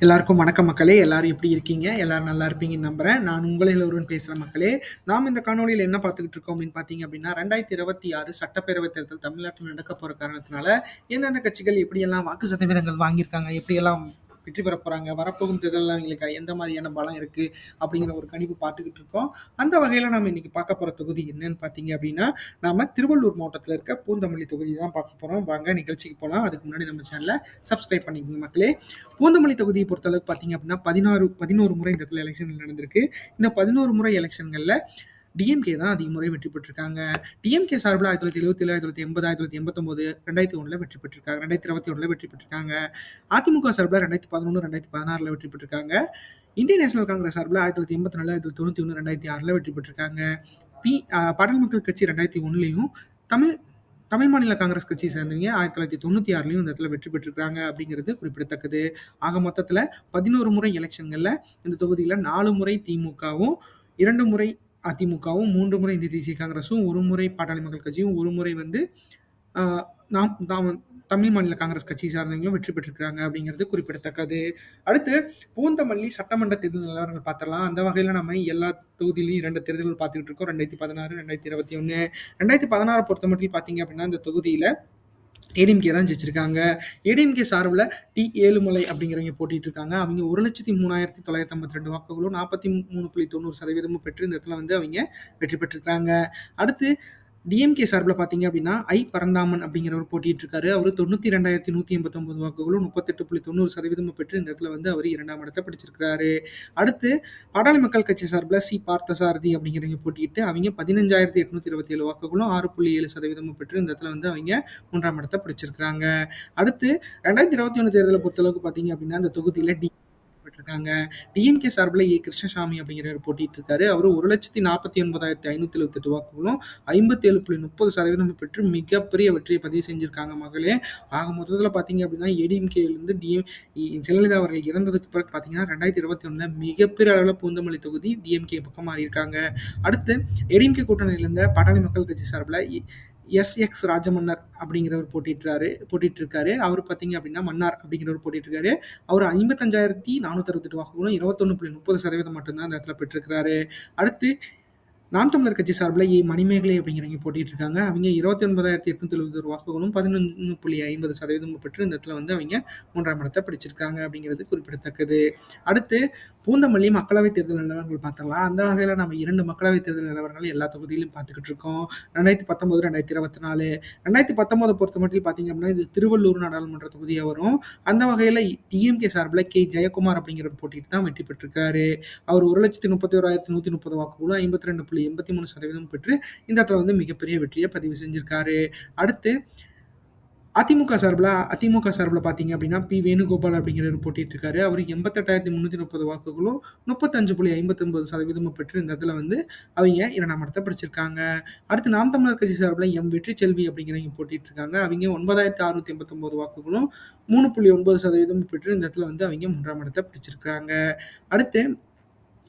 எல்லாருக்கும் வணக்கம் மக்களே. எல்லாரும் எப்படி இருக்கீங்க? எல்லாரும் நல்லா இருப்பீங்கன்னு நம்புறேன். நான் உங்களில் ஒருவன் பேசுறேன் மக்களே. நாம் இந்த காணொளியில என்ன பார்த்துக்கிட்டு இருக்கோம் அப்படின்னு பார்த்தீங்க அப்படின்னா, 2026 சட்டப்பேரவைத் தேர்தல் தமிழ்நாட்டில் நடக்க போற காரணத்தினால, எந்தெந்த கட்சிகள் எப்படியெல்லாம் வாக்கு சதவீதங்கள் வாங்கியிருக்காங்க, எப்படியெல்லாம் வெற்றி பெற போறாங்க, வரப்போகும் தேர்தலில் அவங்களுக்கு எந்த மாதிரியான பலம் இருக்கு அப்படிங்கிற ஒரு கணிப்பு பார்த்துக்கிட்டு இருக்கோம். அந்த வகையில நாம இன்னைக்கு பார்க்க போற தொகுதி என்னன்னு பார்த்தீங்க அப்படின்னா, நாம திருவள்ளூர் மாவட்டத்தில் இருக்க பூந்தமல்லி தொகுதி தான் பார்க்க போறோம். வாங்க நிகழ்ச்சிக்கு போலாம். அதுக்கு முன்னாடி நம்ம சேனலை சப்ஸ்கிரைப் பண்ணிக்கோங்க மக்களே. பூந்தமல்லி தொகுதியை பொறுத்தளவுக்கு பார்த்தீங்க அப்படின்னா 11 முறை இந்த இடத்துல எலெக்ஷன் நடந்திருக்கு. இந்த 11 முறை எலெக்ஷன்களில் டிஎம்கே தான் அதிக முறை வெற்றி பெற்றிருக்காங்க. டிஎம்கே சார்பில் 1977, 1987, 1989, 2001 வெற்றி பெற்றிருக்காங்க. 2021 வெற்றி பெற்றிருக்காங்க. அதிமுக சார்பில் 2011, 2016 வெற்றி பெற்றிருக்காங்க. இந்திய நேஷனல் காங்கிரஸ் சார்பில் 1984, 1991, 2006 வெற்றி பெற்றிருக்காங்க. பாட்டாளி மக்கள் கட்சி 2001 தமிழ் தமிழ் மாநில காங்கிரஸ் கட்சியை சேர்ந்தவங்க 1996 இந்த இடத்துல வெற்றி பெற்றிருக்காங்க அப்படிங்கிறது குறிப்பிடத்தக்கது. ஆக மொத்தத்தில் 11 முறை எலெக்ஷன்களில் இந்த தொகுதியில் 4 முறை திமுகவும், 2 முறை அதிமுகவும், 3 முறை இந்திய தேசிய காங்கிரஸும், 1 முறை பாட்டாளி மக்கள் கட்சியும், 1 முறை நாம் தமிழ் மாநில காங்கிரஸ் கட்சி சார்ந்தவங்களும் வெற்றி பெற்றிருக்கிறாங்க அப்படிங்கிறது குறிப்பிடத்தக்கது. அடுத்து பூந்தமல்லி சட்டமன்ற தேர்தல் நிலவரங்கள் பார்த்துடலாம். அந்த வகையில் நம்ம எல்லா தொகுதியிலையும் 2 தேர்தல்கள் பார்த்துக்கிட்டு இருக்கோம். 2016, 2021. 2016 பொறுத்த மட்டும் பார்த்தீங்க அப்படின்னா இந்த தொகுதியில் ஏடிஎம்கே தான் ஜெயிச்சிருக்காங்க. ஏடிஎம்கே சார்பில் ஏழுமலை அப்படிங்கிறவங்க போட்டிட்டு இருக்காங்க. அவங்க 1,03,952 வாக்குகளும் 43.90% பெற்று இந்த இடத்துல அவங்க வெற்றி பெற்றிருக்காங்க. அடுத்து டிஎம்கே சார்பில் பார்த்தீங்க அப்படின்னா பரந்தாமன் அப்படிங்கிறவர் போட்டிட்டு இருக்காரு. அவர் 92,189 வாக்குகளும் 38.90% பெற்று இந்த இடத்துல அவர் 2ஆம் இடத்தை பிடிச்சிருக்கிறாரு. அடுத்து பாட்டாளி மக்கள் கட்சி சார்பில் பார்த்தசாரதி அப்படிங்கிறவங்க போட்டிட்டு அவங்க 15,827 வாக்குகளும் 6.7% பெற்று இந்த இடத்துல அவங்க 3ஆம் இடத்தை பிடிச்சிருக்கிறாங்க. அடுத்து 2021 தேர்தலை பொறுத்தளவுக்கு பார்த்தீங்க அப்படின்னா இந்த தொகுதியில் பெற்றிருக்காங்க. டிஎம்கே சார்பில் கிருஷ்ணசாமி அப்படிங்கிறவர் போட்டிட்டு இருக்காரு. அவர் 1,49,578 வாக்குகளும் 57.30% பெற்று மிகப்பெரிய வெற்றியை பதிவு செஞ்சிருக்காங்க மகளே. ஆக மொத்தத்தில் பார்த்தீங்க அப்படின்னா ஏடிஎம்கேலேருந்து ஜெயலலிதா அவர்கள் இறந்ததுக்கு பிறகு பார்த்தீங்கன்னா 2021 மிகப்பெரிய அளவில் பூந்தமல்லி தொகுதி டிஎம்கே பக்கம் மாறி இருக்காங்க. அடுத்து ஏடிஎம்கே கூட்டணியில் இருந்த பாட்டாளி மக்கள் கட்சி சார்பில் எஸ்எக்ஸ் ராஜமன்னர் அப்படிங்கிறவர் போட்டிட்டு இருக்காரு. அவர் பார்த்தீங்க அப்படின்னா மன்னார் அப்படிங்கிறவர் போட்டிட்டு இருக்காரு. அவர் 55,468 வாக்குகளும் 21.30% மட்டும்தான் அந்த இடத்துல பெற்றிருக்கிறாரு. அடுத்து நாம் தமிழர் கட்சி சார்பில் மணிமேகலை அப்படிங்கிறவங்க போட்டிட்டு இருக்காங்க. அவங்க 29,871 வாக்குகளும் 11.50% பெற்று இந்த இடத்துல அவங்க 3ஆம் இடத்தை பிடிச்சிருக்காங்க அப்படிங்கிறது குறிப்பிடத்தக்கது. அடுத்து பூந்தமல்லி மக்களவைத் தேர்தல் நிலவரங்கள் பார்த்தலாம். அந்த வகையில் நம்ம 2 மக்களவைத் தேர்தல் நிலவரங்கள் எல்லா தொகுதியிலும் பார்த்துக்கிட்டு இருக்கோம். 2019, 2024. 2019 பொறுத்த மட்டும் பார்த்தீங்க அப்படின்னா இது திருவள்ளூர் நாடாளுமன்ற தொகுதியாக வரும். அந்த வகையில் டிஎம்கே சார்பில் ஜெயக்குமார் அப்படிங்கிறவர் போட்டிட்டு தான் வெற்றி பெற்றிருக்காரு. அவர் 1,31,130 வாக்குகளும் 52.83% பெற்று இந்த இடத்துல மிகப்பெரிய வெற்றியை பதிவு செஞ்சிருக்காரு. அடுத்து அதிமுக சார்பில் பார்த்தீங்க அப்படின்னா வேணுகோபால் அப்படிங்கிறவர் போட்டிட்டு இருக்காரு. அவர் 88,330 வாக்குகளும் 35.59% பெற்று இந்த இடத்துல அவங்க 2ஆம் இடத்தை பிடிச்சிருக்காங்க. அடுத்து நாம் தமிழர் கட்சி சார்பில் வெற்றி செல்வி அப்படிங்கிறவங்க போட்டிட்டு இருக்காங்க. அவங்க 9,689 வாக்குகளும் 3.9% பெற்று இந்த இடத்துல அவங்க 3ஆம் இடத்தை பிடிச்சிருக்காங்க. அடுத்து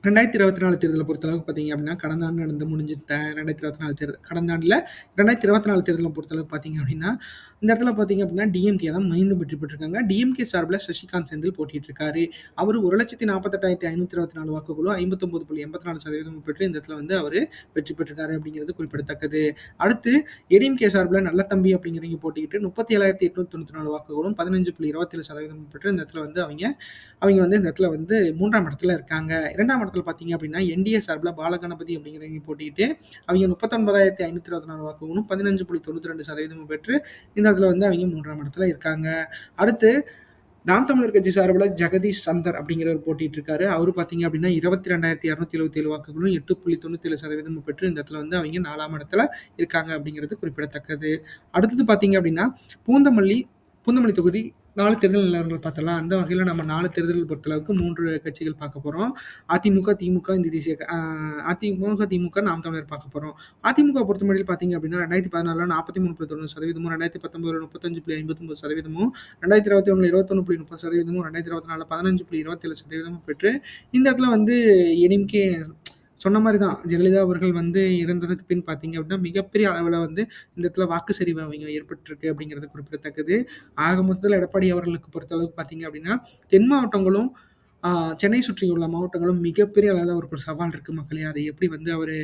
2024 தேர்தலை பொறுத்தளவுக்கு பார்த்தீங்க அப்படின்னா கடந்த ஆண்டு நடந்து முடிஞ்ச 2024 தேர்தல் கடந்த ஆண்டில் 2024 தேர்தலை பொறுத்தளவுக்கு பார்த்தீங்க அப்படின்னா இந்த இடத்துல பார்த்தீங்க அப்படின்னா டிஎம்கே தான் மீண்டும் வெற்றி பெற்றிருக்காங்க. டிஎம்கே சார்பில் சசிகாந்த் செந்தில் போட்டிட்டு இருக்காரு. அவர் 1,48,524 வாக்குகளும் 59.84% பெற்று இந்த இடத்துல அவர் வெற்றி பெற்றிருக்காரு அப்படிங்கிறது குறிப்பிடத்தக்கது. அடுத்து ஏடிஎம்கே சார்பில் நல்ல தம்பி அப்படிங்கிறவங்க போட்டிக்கிட்டு 37,894 வாக்குகளும் 15.27% பெற்று இந்த இடத்துல அவங்க இந்த இடத்துல 3ஆம் இடத்துல இருக்காங்க. 2ஆம் இடத்துல பார்த்தீங்க அப்படின்னா என்டிஏ சார்பில் பாலகணபதி அப்படிங்கிறவங்க போட்டிட்டு அவங்க 39,524 வாக்குகளும் 15.92% பெற்று இந்த இடத்துல அவங்க 3ஆம் இடத்துல இருக்காங்க. அடுத்து நாம் தமிழர் கட்சி சார்பில் ஜெகதீஷ் சந்தர் அப்படிங்கிறவர் போட்டிட்டு இருக்காரு. அவர் பார்த்தீங்க அப்படின்னா 22,277 வாக்குகளும் 8.97% பெற்று இந்த இடத்துல அவங்க 4ஆம் இடத்துல இருக்காங்க அப்படிங்கிறது குறிப்பிடத்தக்கது. அடுத்தது பார்த்தீங்க அப்படின்னா பூந்தமல்லி தொகுதி 4 தேர்தல் நிலவரங்கள் பார்த்தலாம். அந்த வகையில் நம்ம 4 தேர்தல்கள் பொறுத்தளவுக்கு 3 கட்சிகள் பார்க்க போகிறோம். அதிமுக, திமுக, இந்திய தேசிய அதிமுக, திமுக, நாம் தமிழர் பார்க்க போகிறோம். அதிமுக பொறுத்தமட்டில் பார்த்தீங்க அப்படின்னா 2014 43.90%, 2019 35.59%, 2021 21.30%, 2024 15.27% பெற்று இந்த இடத்துல ஏடிஎம்கே சொன்ன மாரி தான் ஜெயலலிதா அவர்கள் வந்து இறந்ததுக்கு பின் பார்த்தீங்க அப்படின்னா, மிகப்பெரிய அளவுல வந்து இந்த இடத்துல வாக்கு சரிவு அவைங்க ஏற்பட்டிருக்கு அப்படிங்கிறது குறிப்பிடத்தக்கது. ஆக மொத்தத்தில எடப்பாடி அவர்களுக்கு பொறுத்தளவுக்கு பார்த்தீங்க அப்படின்னா, தென் மாவட்டங்களும், ஆ சென்னை சுற்றியுள்ள மாவட்டங்களும் மிகப்பெரிய அளவுல அவருக்கு ஒரு சவால் இருக்கு மக்களே. அதை எப்படி வந்து அவரு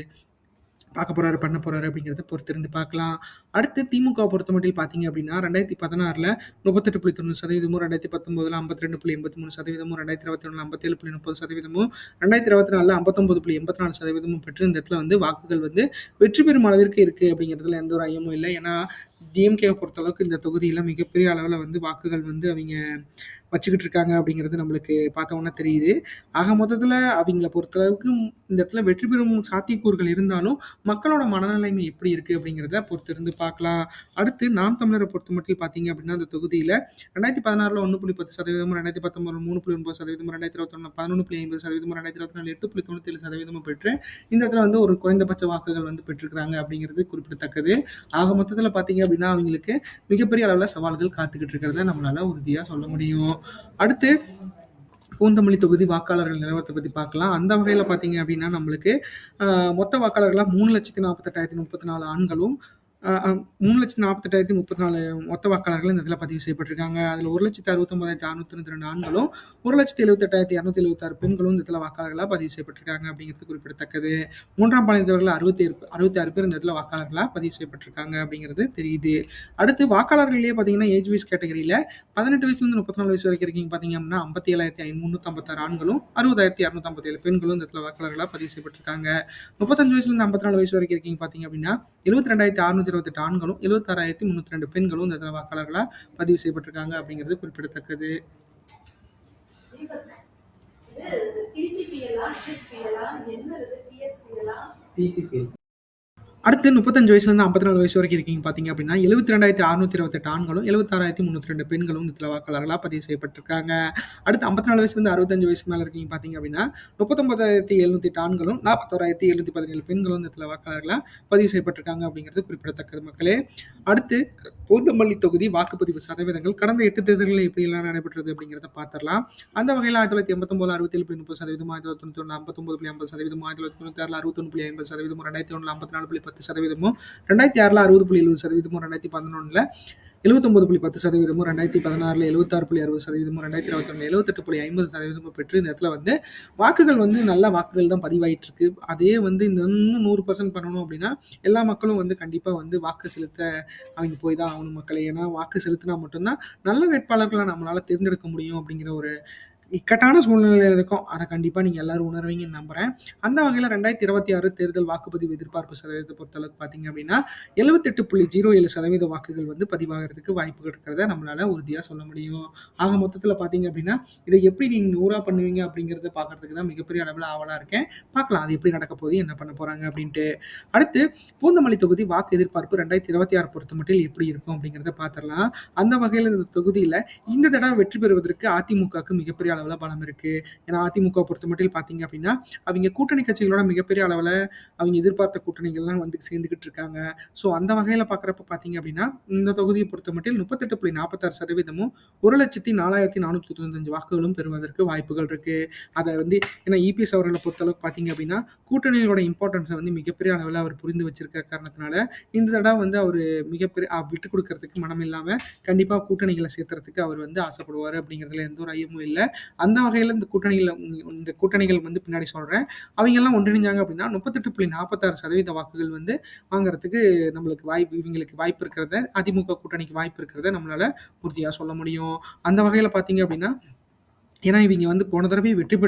பார்க்க போறாரு, பண்ண போறாரு அப்படிங்கிறத பொறுத்திருந்து பார்க்கலாம். அடுத்து திமுகவ பொறுத்தமட்டில் பார்த்தீங்க அப்படின்னா, 2016ல 38.90%, 2019ல 52.83%, 2021ல 57.30%, 2024ல 59.84% பெற்று இந்த இடத்துல வந்து வாக்குகள் வந்து வெற்றி பெறும் அளவிற்கு இருக்கு அப்படிங்கிறதுல எந்த ஒரு ஐயமும் இல்ல. ஏன்னா, டிஎம்கேவ பொறுத்தளவுக்கு இந்த தொகுதியில மிகப்பெரிய அளவுல வந்து வாக்குகள் வந்து அவிங்க வச்சுக்கிட்டு இருக்காங்க அப்படிங்கிறது நம்மளுக்கு பார்த்தோன்னே தெரியுது. ஆக மொத்தத்தில அவிங்கள பொறுத்தளவுக்கு இந்த இடத்துல வெற்றி பெறும் சாத்தியக்கூறுகள் இருந்தாலும், மக்களோட மனநிலைமை எப்படி இருக்கு அப்படிங்கிறத பொறுத்திருந்து பார்க்கலாம். அடுத்து நாம் தமிழர பொறுத்தமட்டில் பார்த்தீங்க அப்படின்னா, அந்த தொகுதியில 2016ல 1.10%, 2019ல 3.9%, 2021ல 11.50%, 2024ல 8.97% பெற்று இந்த இடத்துல வந்து ஒரு குறைந்தபட்ச வாக்குகள் வந்து பெற்றிருக்கிறாங்க அப்படிங்கிறது குறிப்பிடத்தக்கது. ஆக மொத்தத்தில பார்த்தீங்க அப்படின்னா, அவிங்களுக்கு மிகப்பெரிய அளவுல சவால்கள் காத்துக்கிட்டு இருக்கிறத நம்மளால உறுதியா சொல்ல முடியும். அடுத்து பூந்தமல்லி தொகுதி வாக்காளர்கள் நிலவரத்த பத்தி பார்க்கலாம். அந்த வகையில பார்த்தீங்க அப்படின்னா, நம்மளுக்கு மொத்த வாக்காளர்களா 3,48,034 ஆண்களும், அ அ 3,48,034 மொத்த வாக்காளர்கள் இந்த இதில பதிவு செய்யப்பட்டிருக்காங்க. அதில 1,69,692 ஆண்களும், 1,78,276 பெண்களும் இந்த இதில வாக்காளர்களா பதிவு செய்யப்பட்டிருக்காங்க அப்படிங்கிறது குறிப்பிடத்தக்கது. 3ஆம் பாலினத்தவர்கள் 66 பேர் இந்த இடத்துல வாக்காளர்களா பதிவு செய்யப்பட்டிருக்காங்க அப்படிங்கிறது தெரியுது. அடுத்து வாக்காளர்கள்லயே பார்த்தீங்கன்னா, ஏஜ் வைஸ் கேட்டகரியில 18 வயசுலேருந்து 34 வயசு வரைக்கும் இருக்கீங்க பார்த்தீங்க அப்படின்னா, 57,356 ஆண்களும், 60,257 பெண்களும் இந்த இடத்துல வாக்காளர்களா பதிவு செய்யப்பட்டிருக்காங்க. 35 வயசுலேருந்து 54 வயசு வரைக்கும் இருக்கீங்க பார்த்தீங்க அப்படின்னா, 72,628 ஆண்களும், 76,302 பெண்களும் இந்த இடத்துல வாக்காளர்களா பதிவு செய்யப்பட்டிருக்காங்க அப்படிங்கிறது குறிப்பிடத்தக்கது. அடுத்து 35 வயசுலேருந்து 54 வயசு வரைக்கும் இருக்கீங்க பார்த்தீங்க அப்படின்னா, 72,628 ஆண்களும், 76,302 பெண்களும் இந்த இடத்துல வாக்காளர்களா பதிவு செய்யப்பட்டிருக்காங்க. அடுத்து 54 வயசுலேருந்து 65 வயசுக்கு மேல இருக்கீங்க பார்த்தீங்க அப்படின்னா, 39,708 ஆண்களும், 41,717 பெண்களும் இந்த இடத்துல வாக்காளர்களா பதிவு செய்யப்பட்டிருக்காங்க அப்படிங்கிறது குறிப்பிடத்தக்கது மக்களே. அடுத்து பூந்தமல்லி தொகுதி வாக்குப்பதிவு சதவீதங்கள் கடந்த 8 தேர்தல்களில் எப்படியெல்லாம் நடைபெற்றது அப்படிங்கிறத பார்த்துடலாம். அந்த வகையில் 1989ல 67.30%, 1991ல 59.50%, 1996ல 61.50%, 2001ல 54.10%, 2006ல 60.70%, 2011ல 79.10%, 2016ல 76.60%, 2021ல 78.50% பெற்று இந்த இடத்துல வந்து வாக்குகள் வந்து நல்ல வாக்குகள் தான் பதிவாயிட்டு இருக்கு. அதே வந்து இந்த இன்னும் 100% பண்ணணும் அப்படின்னா, எல்லா மக்களும் வந்து கண்டிப்பா வந்து வாக்கு செலுத்த அவங்க போய் தான் ஆகணும் மக்களே. ஏன்னா வாக்கு செலுத்தினா மட்டும்தான் நல்ல வேட்பாளர்கள நம்மளால தேர்ந்தெடுக்க முடியும் அப்படிங்கிற ஒரு இக்கட்டான சூழ்நிலையில இருக்கோம். அத கண்டிப்பா நீங்க எல்லாரும் உணர்வீங்கன்னு நம்புறேன். அந்த வகையில 2026 தேர்தல் வாக்குப்பதிவு எதிர்பார்ப்பு சதவீதத்த பொறுத்தளவுக்கு பார்த்தீங்க அப்படின்னா, 78.07% வாக்குகள் வந்து பதிவாகறதுக்கு வாய்ப்புகள் இருக்கிறத நம்மளால உறுதியா சொல்ல முடியும். ஆக மொத்தத்தில பார்த்தீங்க அப்படின்னா, இத எப்படி நீங்க 100ஆ பண்ணுவீங்க அப்படிங்கிறத பார்க்கறதுக்கு தான் மிகப்பெரிய அளவுல ஆவலா இருக்கேன். பார்க்கலாம் அது எப்படி நடக்க போகுது, என்ன பண்ண போறாங்க அப்படின்ட்டு. அடுத்து பூந்தமல்லி தொகுதி வாக்கு எதிர்பார்ப்பு 2026 பொறுத்தமட்டில் எப்படி இருக்கும் அப்படிங்கிறத பார்த்துரலாம். அந்த வகையில இந்த தொகுதியில இந்த தடவ வெற்றி பெறுவதற்கு அதிமுகவுக்கு மிகப்பெரிய அளவுல பலம் இருக்கு. ஏன்னா அதிமுக பொறுத்தமட்டில் பார்த்தீங்க அப்படின்னா, அவிங்க கூட்டணி கட்சிகளோட மிகப்பெரிய அளவுல அவிங்க எதிர்பார்த்த கூட்டணிகள்லாம் வந்து சேர்ந்துகிட்டு இருக்காங்க. ஸோ அந்த வகையில பார்க்குறப்ப பார்த்தீங்க அப்படின்னா, இந்த தொகுதிய பொறுத்தமட்டில் 38.46%, 1,04,495 வாக்குகளும் பெறுவதற்கு வாய்ப்புகள் இருக்கு. அத வந்து ஏன்னா இபிஎஸ் அவர்கள பொறுத்தளவுக்கு பார்த்தீங்க அப்படின்னா, கூட்டணிகளோட இம்பார்ட்டன்ஸ வந்து மிகப்பெரிய அளவுல அவர் புரிந்து வச்சிருக்க காரணத்தினால, இந்த தடவ வந்து அவரு மிகப்பெரிய விட்டுக் குடுக்கறதுக்கு மனம் இல்லாம, கண்டிப்பா கூட்டணிகள சேர்த்துறதுக்கு அவர் வந்து ஆசைப்படுவாரு அப்படிங்கிறதுல எந்த ஒரு ஐயமும் இல்ல. அந்த வகையில இந்த கூட்டணிகள் வந்து பின்னாடி சொல்றேன். அவைங்கெல்லாம் ஒன்றிணைஞ்சாங்க அப்படின்னா 38.46% வாக்குகள் வந்து வாங்குறதுக்கு நம்மளுக்கு இவங்களுக்கு வாய்ப்பு இருக்கிறத, அதிமுக கூட்டணிக்கு வாய்ப்பு இருக்கிறத நம்மளால உறுதியா சொல்ல முடியும். அந்த வகையில பார்த்தீங்க அப்படின்னா, ஏன்னா இவங்க வந்து போன தடவை வெற்றிக்கு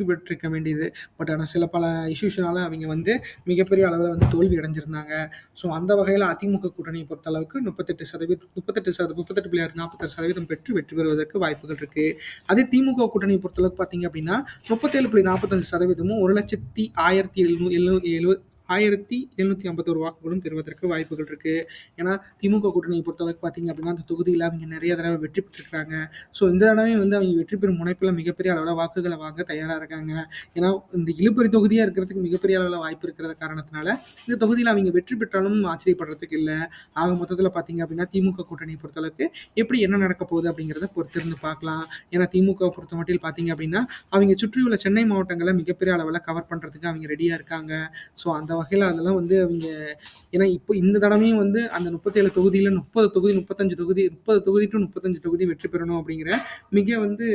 பெற்றிருக்க வேண்டியது. பட் ஆனா சில பல இஷ்யூஸ்னால அவிங்க வந்து மிகப்பெரிய அளவுல வந்து தோல்வி அடைஞ்சிருந்தாங்க. ஸோ அந்த வகையில அதிமுக கூட்டணிய பொறுத்த அளவுக்கு 38.46% பெற்று வெற்றி பெறுவதற்கு வாய்ப்புகள் இருக்கு. அதே திமுக கூட்டணிய பொறுத்த அளவுக்கு பார்த்தீங்க அப்படின்னா, 37.45%, 1,10,1770 1751 வாக்குகளும் பெறுவதற்கு வாய்ப்புகள் இருக்கு. ஏன்னா திமுக கூட்டணியை பொறுத்தளவுக்கு பார்த்தீங்க அப்படின்னா அந்த தொகுதியில் அவங்க நிறைய தடவை வெற்றி பெற்றிருக்கிறாங்க. ஸோ இந்த தடவை வந்து அவங்க வெற்றி பெறும் முனைப்பில் மிகப்பெரிய அளவில் வாக்குகளை வாங்க தயாராக இருக்காங்க. ஏன்னா இந்த இழுபறி தொகுதியாக இருக்கிறதுக்கு மிகப்பெரிய அளவில் வாய்ப்பு இருக்கிற காரணத்தினால இந்த தொகுதியில் அவங்க வெற்றி பெற்றாலும் ஆச்சரியப்படுறதுக்கு இல்லை. ஆக மொத்தத்தில் பார்த்தீங்க அப்படின்னா திமுக கூட்டணியை பொறுத்தளவுக்கு எப்படி என்ன நடக்க போகுது அப்படிங்கிறத பொறுத்திருந்து பார்க்கலாம். ஏன்னா திமுக பொறுத்த மட்டும் பார்த்தீங்க அப்படின்னா அவங்க சுற்றியுள்ள சென்னை மாவட்டங்களை மிகப்பெரிய அளவில் கவர் பண்ணுறதுக்கு அவங்க ரெடியாக இருக்காங்க. ஸோ அந்த வகையில் அதெல்லாம் வந்து அவங்க ஏன்னா இப்போ இந்த தடவையும் வந்து அந்த 37 தொகுதியில் 30 தொகுதி 35 தொகுதி 30 தொகுதி டு 35 தொகுதி வெற்றி பெறணும் அப்படிங்கிற வந்து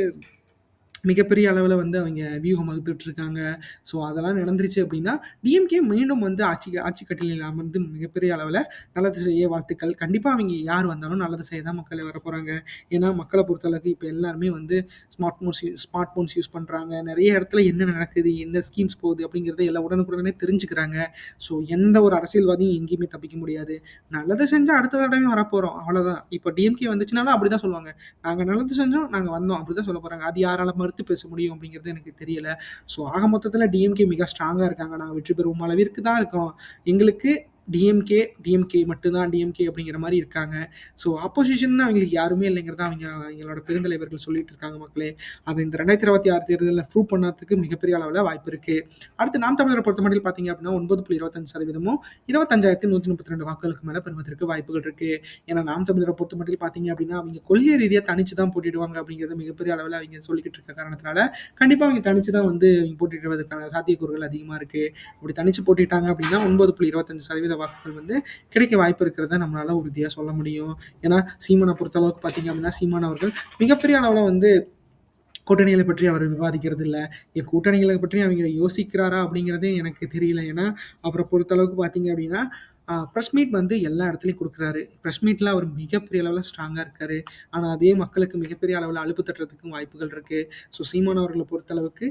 மிகப்பெரிய அளவில் வந்து அவங்க வியூகம் வகுத்துட்டு இருக்காங்க. ஸோ அதெல்லாம் நடந்துருச்சு அப்படின்னா டிஎம்கே மீண்டும் வந்து ஆட்சி கட்டிலில் அமர்ந்து மிகப்பெரிய அளவில் நல்லது செய்ய வாழ்த்துக்கள். கண்டிப்பாக அவங்க யார் வந்தாலும் நல்லது செய்ய தான் மக்கள் வர போகிறாங்க. ஏன்னா மக்களை பொறுத்தளவுக்கு இப்போ எல்லாருமே வந்து ஸ்மார்ட் ஃபோன்ஸ் யூஸ் பண்ணுறாங்க. நிறைய இடத்துல என்ன நடக்குது எந்த ஸ்கீம்ஸ் போகுது அப்படிங்கிறத எல்லாம் உடனுக்குடனே தெரிஞ்சுக்கிறாங்க. ஸோ எந்த ஒரு அரசியல்வாதியும் எங்கேயுமே தப்பிக்க முடியாது. நல்லது செஞ்சால் அடுத்த தடவையும் வரப்போகிறோம் அவ்வளோதான். இப்போ டிஎம்கே வந்துச்சுனாலும் அப்படி தான் சொல்லுவாங்க. நாங்கள் நல்லது செஞ்சோம் நாங்கள் வந்தோம் அப்படி தான் சொல்ல போகிறாங்க. அது யாரால மறுத்து பேச முடியும் அப்படிங்கிறது எனக்கு தெரியல. ஸோ ஆக மொத்தத்தில் டிஎம்கே மிக ஸ்ட்ராங்காக இருக்காங்க. நாங்கள் வெற்றி பெறும் அளவிற்கு தான் இருக்கோம். எங்களுக்கு டிஎம்கே மட்டும்தான் டிஎம்கே அப்படிங்கிற மாதிரி இருக்காங்க. ஸோ ஆப்போசிஷன் அவங்களுக்கு யாருமே இல்லைங்கிறத அவங்களோட பெருந்தலைவர்கள் சொல்லிட்டு இருக்காங்க மக்களே. அதை இந்த 2026 தேர்தலில் ப்ரூவ் பண்ணதுக்கு மிகப்பெரிய அளவில் வாய்ப்பு இருக்கு. அடுத்து நாம் தமிழரை பொறுத்த மட்டும் பார்த்தீங்க அப்படின்னா 9.25% 25,132 வாக்குகளுக்கு மேலே பெறுவதற்கு வாய்ப்புகள் இருக்கு. ஏன்னா நாம் தமிழரை பொறுத்த மட்டும் பார்த்தீங்க அப்படின்னா அவங்க கொள்கை ரீதியாக தனிச்சு தான் போட்டிடுவாங்க அப்படிங்கிறது மிகப்பெரிய அளவில் அவங்க சொல்லிக்கிட்டு இருக்க காரணத்தினால கண்டிப்பாக அவங்க தனிச்சு தான் வந்து போட்டிடுவதற்கான சாத்தியக்கூறுகள் அதிகமாக இருக்கு. அப்படி தனிச்சு போட்டிட்டாங்க அப்படின்னா 9.25% வாக்குகள் வந்து கிடைக்க வாய்ப்பு இருக்கிறத நம்மளால உறுதியாக சொல்ல முடியும். ஏன்னா சீமானை பொறுத்தளவுக்கு பார்த்தீங்க அப்படின்னா சீமான் அவர்கள் மிகப்பெரிய அளவில் வந்து கூட்டணிகளை பற்றி அவர் விவாதிக்கிறது இல்லை. என் கூட்டணிகளை பற்றி அவங்க யோசிக்கிறாரா அப்படிங்கிறதே எனக்கு தெரியல. ஏன்னா அவரை பொறுத்தளவுக்கு பார்த்தீங்க அப்படின்னா ப்ரெஸ் மீட் வந்து எல்லா இடத்துலையும் கொடுக்குறாரு. ப்ரெஸ் மீட்டில் அவர் மிகப்பெரிய அளவில் ஸ்ட்ராங்காக இருக்கார். ஆனால் அதே மக்களுக்கு மிகப்பெரிய அளவில் அலுப்பு தட்டுறதுக்கும் வாய்ப்புகள் இருக்குது. ஸோ சீமான் அவர்களை பொறுத்தளவுக்கு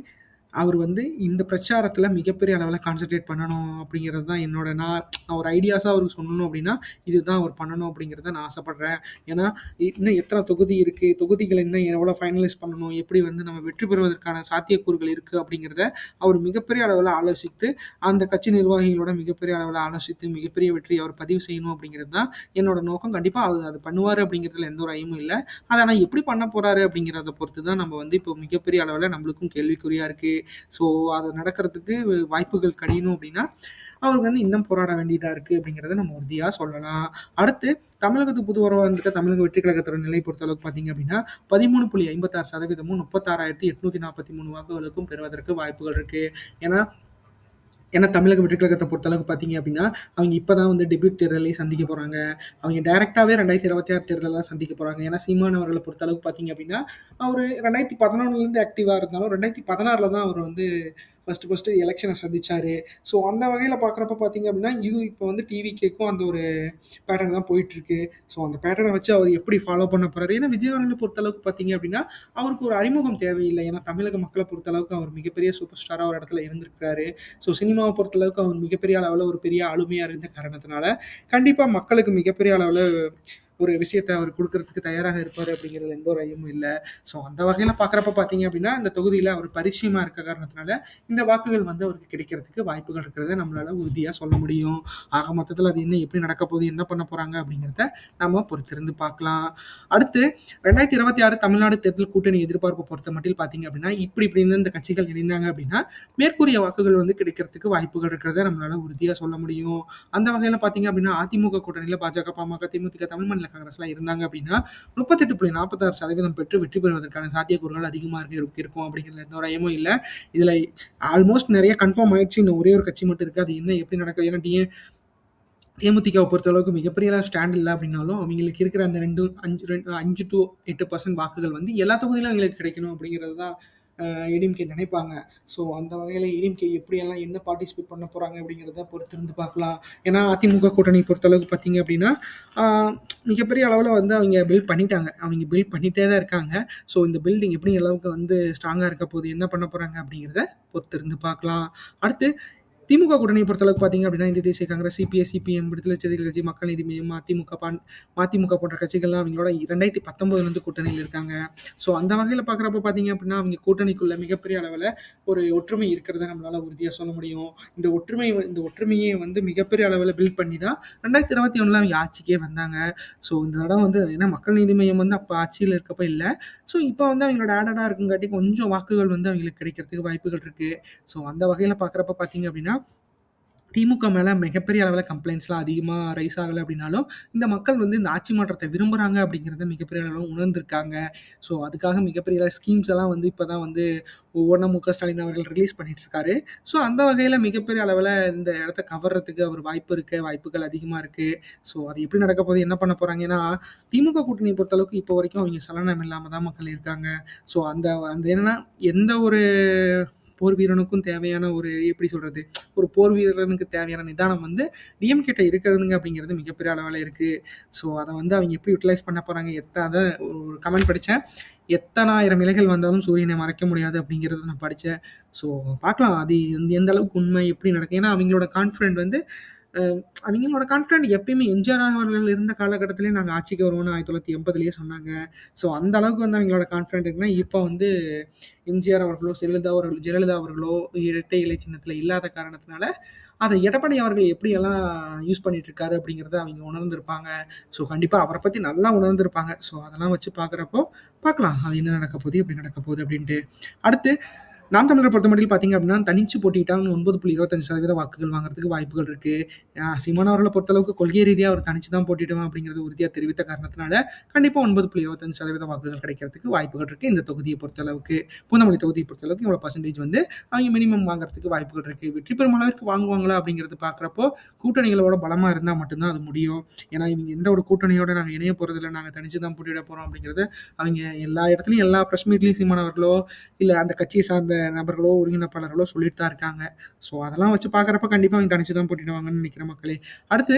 அவர் வந்து இந்த பிரச்சாரத்தில் மிகப்பெரிய அளவில் கான்சன்ட்ரேட் பண்ணணும் அப்படிங்கிறது தான் நான் ஒரு ஐடியாஸாக அவருக்கு சொல்லணும் அப்படின்னா இதுதான் அவர் பண்ணணும் அப்படிங்கிறத நான் ஆசைப்பட்றேன். ஏன்னா இன்னும் எத்தனை தொகுதி இருக்குது, தொகுதிகளை இன்னும் எவ்வளோ ஃபைனலைஸ் பண்ணணும், எப்படி வந்து நம்ம வெற்றி பெறுவதற்கான சாத்தியக்கூறுகள் இருக்குது அப்படிங்கிறத அவர் மிகப்பெரிய அளவில் ஆலோசித்து அந்த கட்சி நிர்வாகிகளோட மிகப்பெரிய அளவில் ஆலோசித்து மிகப்பெரிய வெற்றி அவர் பதிவு செய்யணும் அப்படிங்கிறது தான் என்னோட நோக்கம். கண்டிப்பாக அவர் அது பண்ணுவார் அப்படிங்கிறதுல எந்த ஒரு ஐயமும் இல்லை. அதை ஆனால் எப்படி பண்ண போகிறாரு அப்படிங்கிறத பொறுத்து தான் நம்ம வந்து இப்போ மிகப்பெரிய அளவில் நம்மளுக்கும் கேள்விக்குறியாக இருக்குது. ஸோ அது நடக்கிறதுக்கு வாய்ப்புகள் கடினம் அப்படின்னா அவருக்கு வந்து இன்னும் போராட வேண்டியதாக இருக்குது அப்படிங்கிறத நம்ம உறுதியாக சொல்லலாம். அடுத்து தமிழகத்துக்கு புது உறவாக இருக்க தமிழக வெற்றி கழகத்தோட நிலை பொறுத்தளவுக்கு பார்த்தீங்க அப்படின்னா 13.56% 36,843 வாக்குகளுக்கும் பெறுவதற்கு வாய்ப்புகள் இருக்குது. ஏன்னா தமிழக வெற்றி கழகத்தை பொறுத்தளவுக்கு பார்த்தீங்க அப்படின்னா அவங்க இப்போ தான் வந்து டெபியூட் தேர்தலை சந்திக்க போகிறாங்க. அவங்க டைரெக்டாகவே 2026 தேர்தலாம் சந்திக்க போகிறாங்க. ஏன்னா சீமான் அவர்களை பொறுத்தளவுக்கு பார்த்தீங்க அப்படின்னா அவர் 2011 ஆக்டிவாக இருந்தாலும் 2016 தான் அவர் வந்து ஃபஸ்ட்டு எலெக்ஷனை சந்திச்சார். ஸோ அந்த வகையில் பார்க்குறப்ப பார்த்தீங்க அப்படின்னா இது இப்போ வந்து டிவிகேக்கும் அந்த ஒரு பேட்டர்ன் தான் போயிட்டுருக்கு. ஸோ அந்த பேட்டர்னை வச்சு அவர் எப்படி ஃபாலோ பண்ண போகிறாரு. ஏன்னா விஜய் அவர்களை பொறுத்தளவுக்கு பார்த்தீங்க அப்படின்னா அவருக்கு ஒரு அறிமுகம் தேவையில்லை. ஏன்னா தமிழக மக்களை பொறுத்தளவுக்கு அவர் மிகப்பெரிய சூப்பர் ஸ்டாராக ஒரு இடத்துல இருந்திருக்காரு. ஸோ சினிமாவை பொறுத்தளவுக்கு அவர் மிகப்பெரிய அளவில் ஒரு பெரிய ஆளுமையாக இருந்த காரணத்தினால கண்டிப்பாக மக்களுக்கு மிகப்பெரிய அளவில் ஒரு விஷயத்தை அவர் கொடுக்கறதுக்கு தயாராக இருப்பார் அப்படிங்கிறதுல எந்த ஒரு ஐயமும் இல்லை. ஸோ அந்த வகையில் பார்க்குறப்ப பார்த்தீங்க அப்படின்னா இந்த தொகுதியில் அவர் பரிச்சயமாக இருக்க காரணத்தினால இந்த வாக்குகள் வந்து அவருக்கு கிடைக்கிறதுக்கு வாய்ப்புகள் இருக்கிறத நம்மளால உறுதியாக சொல்ல முடியும். ஆக மொத்தத்தில் அது என்ன எப்படி நடக்க போகுது என்ன பண்ண போகிறாங்க அப்படிங்கிறத நம்ம பொறுத்திருந்து பார்க்கலாம். அடுத்து 2026 தமிழ்நாடு தேர்தல் கூட்டணி எதிர்பார்ப்பு பொறுத்த மட்டும் பார்த்தீங்க அப்படின்னா இப்படி இந்த கட்சிகள் இணைந்தாங்க அப்படின்னா மேற்கூறிய வாக்குகள் வந்து கிடைக்கிறதுக்கு வாய்ப்புகள் இருக்கிறத நம்மளால உறுதியாக சொல்ல முடியும். அந்த வகையில் பார்த்தீங்க அப்படின்னா அதிமுக கூட்டணியில் பாஜக, பாமக, தேமுதிக, தமிழ் மாநில காங்கிரஸ்லாம் இருந்தாங்க அப்படின்னா 38.46% பெற்று வெற்றி பெறுவதற்கான சாத்தியக்கூறுகள் அதிகமாக இருக்கும் அப்படிங்கிறதுல எந்த ஒரு ஐயமும் இல்லை. இதில் ஆல்மோஸ்ட் நிறைய கன்ஃபார்ம் ஆயிடுச்சு. இன்னும் ஒரே ஒரு கட்சி மட்டும் இருக்குது. அது என்ன எப்படி நடக்குது. ஏன்னா தேமுதிகவை பொறுத்தளவுக்கு மிகப்பெரிய ஸ்டாண்ட் இல்லை அப்படின்னாலும் அவங்களுக்கு இருக்கிற அந்த 5 to 8% வாக்குகள் வந்து எல்லா தொகுதியிலும் அவங்களுக்கு கிடைக்கணும் அப்படிங்கிறது தான் ஏடிஎம்கே நினைப்பாங்க. ஸோ அந்த வகையில் ஏடிஎம்கே எப்படியெல்லாம் என்ன பார்ட்டிசிபேட் பண்ண போகிறாங்க அப்படிங்கிறத பொறுத்திருந்து பார்க்கலாம். ஏன்னா அதிமுக கூட்டணி பொறுத்தளவுக்கு பார்த்தீங்க அப்படின்னா மிகப்பெரிய அளவில் வந்து அவங்க பில்ட் பண்ணிட்டாங்க. அவங்க பில்ட் பண்ணிகிட்டே தான் இருக்காங்க. ஸோ இந்த பில்டிங் எப்படி அளவுக்கு வந்து ஸ்ட்ராங்காக இருக்க போகுது என்ன பண்ண போகிறாங்க அப்படிங்கிறத பொறுத்திருந்து பார்க்கலாம். அடுத்து திமுக கூட்டணியை பொறுத்தளவுக்கு பார்த்தீங்க அப்படின்னா, இந்திய தேசிய காங்கிரஸ், சிபிஐ, சிபிஎம், விடுதலை சிறுத்தைகள் கட்சி, மக்கள் நீதி மய்யம், மதிமுக போன்ற கட்சிகள்லாம் அவங்களோட 2019லேருந்து கூட்டணியில இருக்காங்க. ஸோ அந்த வகையில பார்க்குறப்ப பார்த்தீங்க அப்படின்னா, அவங்க கூட்டணிக்குள்ள மிகப்பெரிய அளவுல ஒரு ஒற்றுமை இருக்கிறத நம்மளால உறுதியா சொல்ல முடியும். இந்த ஒற்றுமையை வந்து மிகப்பெரிய அளவுல பில்ட் பண்ணி தான் 2021ல அவங்க ஆட்சிக்கே வந்தாங்க. ஸோ இந்த தடவ வந்து ஏன்னா மக்கள் நீதி மய்யம் வந்து அப்ப ஆட்சியில இருக்கப்ப இல்ல. ஸோ இப்ப வந்து அவங்களோட ஆடடா இருக்குங்காட்டி கொஞ்சம் வாக்குகள் வந்து அவங்களுக்கு கிடைக்கிறதுக்கு வாய்ப்புகள் இருக்கு. ஸோ அந்த வகையில பார்க்குறப்ப பார்த்தீங்க அப்படின்னா, திமுக மேல மிகப்பெரிய அளவுல கம்ப்ளைண்ட்ஸ்லாம் அதிகமா ரைஸ் ஆகல அப்படின்னாலும், இந்த மக்கள் வந்து இந்த ஆட்சி மாற்றத்த விரும்புறாங்க அப்படிங்கிறத மிகப்பெரிய அளவுல உணர்ந்திருக்காங்க. ஸோ அதுக்காக மிகப்பெரிய ஸ்கீம்ஸ் எல்லாம் வந்து இப்ப தான் வந்து ஒவ்வொண்ணா மு.க. ஸ்டாலின் அவர்கள் ரிலீஸ் பண்ணிட்டு இருக்காரு. ஸோ அந்த வகையில மிகப்பெரிய அளவுல இந்த இடத்த கவர்றதுக்கு அவர் வாய்ப்புகள் அதிகமா இருக்கு. ஸோ அது எப்படி நடக்க போகுது, என்ன பண்ண போறாங்க? ஏன்னா, திமுக கூட்டணிய பொறுத்தளவுக்கு இப்போ வரைக்கும் அவங்க சலனம் இல்லாம தான் மக்கள் இருக்காங்க. ஸோ அந்த அந்த என்னன்னா, எந்த ஒரு போர் வீரனுக்கும் தேவையான ஒரு எப்படி சொல்றது? ஒரு போர் வீரனுக்கு தேவையான நிதானம் வந்து டிஎம்கேட்ட இருக்கிறதுங்க அப்படிங்கிறது மிகப்பெரிய அளவுல இருக்கு. ஸோ அத வந்து அவங்க எப்படி யுட்டிலைஸ் பண்ண போறாங்க? அதான் ஒரு கமெண்ட் படிச்சேன். "எத்தனாயிரம் இலைகள் வந்தாலும் சூரியனை மறைக்க முடியாது" அப்படிங்கிறத நான் படிச்சேன். ஸோ பார்க்கலாம். அது எந்த அளவுக்கு உண்மை, எப்படி நடக்கும்? ஏன்னா அவங்களோட கான்ஃபிடென்ட் வந்து அ அவங்களோட கான்ஃபிடென்ட் எப்பயுமே எம்ஜிஆர் அவர்கள் இருந்த காலகட்டத்திலேயே நாங்க ஆட்சிக்கு வருவோம்னு 1980லயே சொன்னாங்க. ஸோ அந்த அளவுக்கு வந்து அவங்களோட கான்ஃபிடென்ட் இருக்குன்னா, இப்ப வந்து எம்ஜிஆர் அவர்களோ, ஜெயலலிதா அவர்களோ இரட்டை இலை சின்னத்தில இல்லாத காரணத்தினால, அத எடப்பாடி அவர்கள் எப்படியெல்லாம் யூஸ் பண்ணிட்டு இருக்காரு அப்படிங்கிறத அவங்க உணர்ந்திருப்பாங்க. ஸோ கண்டிப்பா அவர பத்தி நல்லா உணர்ந்திருப்பாங்க. ஸோ அதெல்லாம் வச்சு பார்க்குறப்போ, பார்க்கலாம். அது என்ன நடக்க போகுது, எப்படி நடக்க போகுது அப்படின்ட்டு. அடுத்து நாம் தமிழர் பொறுத்தமட்டில் பார்த்தீங்க அப்படின்னா, தனிச்சு போட்டியிட்டாலும் 9.25% வாக்குகள் வாங்குறதுக்கு வாய்ப்புகள் இருக்கு. சீமான் அவர்கள பொறுத்தளவுக்கு கொள்கை ரீதியா அவர் தனிச்சு தான் போட்டியிடுவேன் அப்படிங்கிறது உறுதியா தெரிவித்த காரணத்தினால, கண்டிப்பா 9.25% வாக்குகள் கிடைக்கிறதுக்கு வாய்ப்புகள் இருக்கு. இந்த தொகுதிய பொறுத்தளவுக்கு. பூந்தமல்லி தொகுதிய பொறுத்தளவுக்கு இவ்வளோ பெர்சன்டேஜ் வந்து அவங்க மினிமம் வாங்குறதுக்கு வாய்ப்புகள் இருக்கு. வெற்றி பெறும் அளவிற்கு வாங்குவாங்களா அப்படிங்கிறது பார்க்குறப்போ, கூட்டணிகளோட பலமா இருந்தா மட்டும் தான் அது முடியும். ஏன்னா, இவங்க எந்த ஒரு கூட்டணியோட நாங்க இணைய போறதில்ல, நாங்க தனிச்சு தான் போட்டியிட போறோம் அப்படிங்கிறத அவங்க எல்லா இடத்துலயும் எல்லா பிரஸ் மீட்லயும் சீமான் அவர்களோ, இல்ல அந்த கட்சியை சார்ந்த நபர்களோ, ஒருங்கிணைப்பாளர்களோ சொல்லிட்டு தான் இருக்காங்க. ஸோ அதெல்லாம் வச்சு பார்க்குறப்ப கண்டிப்பா அவங்க தனிச்சு தான் போட்டியிடுவாங்கன்னு நினைக்கிறேன் மக்களே. அடுத்து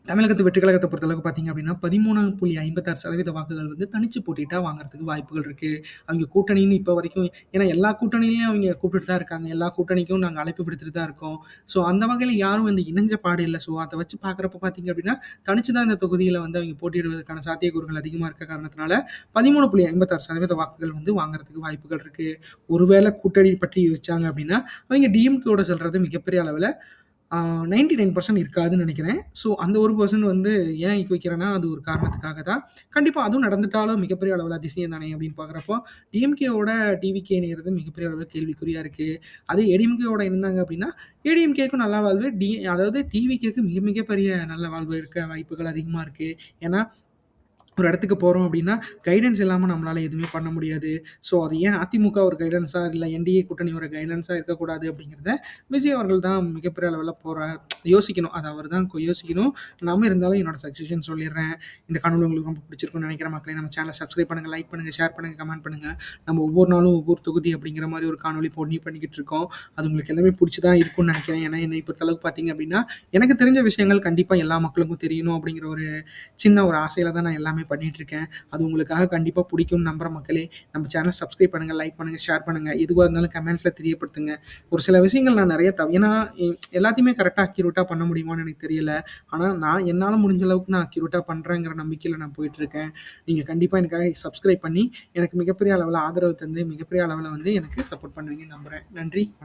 தமிழகத்து வெற்றி கழகத்த பொறுத்தளவுக்கு பார்த்தீங்க அப்படின்னா, 13.56% வாக்குகள் வந்து தனிச்சு போட்டியிட்டா வாங்குறதுக்கு வாய்ப்புகள் இருக்கு. அவங்க கூட்டணின்னு இப்ப வரைக்கும் ஏன்னா எல்லா கூட்டணியிலயும் அவங்க கூப்பிட்டுட்டு தான் இருக்காங்க. எல்லா கூட்டணிக்கும் நாங்க அழைப்பு விடுத்துட்டு தான் இருக்கோம். ஸோ அந்த வகையில யாரும் வந்து இணைஞ்ச பாடு இல்ல. ஸோ அத வச்சு பார்க்குறப்ப பார்த்தீங்க அப்படின்னா, தனிச்சு தான் இந்த தொகுதியில வந்து அவங்க போட்டியிடுவதற்கான சாத்தியக்கூறுகள் அதிகமா இருக்க காரணத்தினால, 13.56% வாக்குகள் வந்து வாங்குறதுக்கு வாய்ப்புகள் இருக்கு. ஒருவேளை கூட்டணி பற்றி யோசிச்சாங்க அப்படின்னா, அவங்க டிஎம்கேவோட செல்றது மிகப்பெரிய அளவுல 99% இருக்காதுன்னு நினைக்கிறேன். ஸோ அந்த 1% வந்து ஏன் வைக்கிறேன்னா, அது ஒரு காரணத்துக்காக தான். கண்டிப்பா அதுவும் நடந்துட்டாலும் மிகப்பெரிய அளவுல அதிசயம் தானே அப்படின்னு பார்க்குறப்போ, டிஎம்கேவோட டிவிகே இணையறது மிகப்பெரிய அளவுல கேள்விக்குறியா இருக்கு. அதே ஏடிஎம்கேவோட இருந்தாங்க அப்படின்னா, ஏடிஎம்கேக்கும் நல்ல வாழ்வு, அதாவது டிவிகேக்கு மிக மிக பெரிய நல்ல வாழ்வு இருக்க வாய்ப்புகள் அதிகமா இருக்கு. ஏன்னா ஒரு இடத்துக்கு போறோம் அப்படின்னா, கைடன்ஸ் இல்லாம நம்மளால எதுவுமே பண்ண முடியாது. ஸோ அது ஏன் அதிமுக ஒரு கைடன்ஸா, இல்ல என்டிஏ கூட்டணி ஒரு கைடன்ஸா இருக்கக்கூடாது அப்படிங்கிறத விஜய் அவர்கள் தான் மிகப்பெரிய அளவுல யோசிக்கணும். அது அவர் தான் யோசிக்கணும். நாம இருந்தாலும் என்னோட சஜஷன் சொல்லிடுறேன். இந்த காணொளி உங்களுக்கு ரொம்ப பிடிச்சிருக்கும்னு நினைக்கிறேன் மக்களே. நம்ம சேனலை சப்ஸ்கிரைப் பண்ணுங்க, லைக் பண்ணுங்க, ஷேர் பண்ணுங்க, கமெண்ட் பண்ணுங்க. நம்ம ஒவ்வொரு நாளும் ஒவ்வொரு தொகுதி அப்படிங்கிற மாரி ஒரு காணொளி பண்ணிக்கிட்டு இருக்கோம். அது உங்களுக்கு எல்லாமே பிடிச்சு தான் இருக்கும்னு நினைக்கிறேன். ஏன்னா என்னை பொறுத்தளவுக்கு பார்த்தீங்க அப்படின்னா, எனக்கு தெரிஞ்ச விஷயங்கள் கண்டிப்பா எல்லா மக்களுக்கும் தெரியணும் அப்படிங்கிற ஒரு சின்ன ஒரு ஆசையில தான் நான் எல்லாமே பண்ணிட்டு இருக்கேன். அது உங்களுக்காக கண்டிப்பா பிடிக்கும்னு நம்புறேன் மக்களே. நம்ம சேனல் சப்ஸ்கிரைப் பண்ணுங்க, லைக் பண்ணுங்க, ஷேர் பண்ணுங்க. எதுவா இருந்தாலும் கமெண்ட்ஸ்ல தெரியப்படுத்துங்க. ஒரு சில விஷயங்கள் நான் நிறைய ஏன்னா எல்லாத்தையுமே கரெக்டா அக்யூரேட்டா பண்ண முடியுமான்னு எனக்கு தெரியல. ஆனா என்னால முடிஞ்ச அளவுக்கு நான் அக்யூரேட்டா பண்றேங்கிற நம்பிக்கையில நான் போயிட்டு இருக்கேன். நீங்க கண்டிப்பா எனக்காக சப்ஸ்கிரைப் பண்ணி எனக்கு மிகப்பெரிய அளவுல ஆதரவு தந்து மிகப்பெரிய அளவுல வந்து எனக்கு சப்போர்ட் பண்ணுவீங்கன்னு நம்புறேன். நன்றி.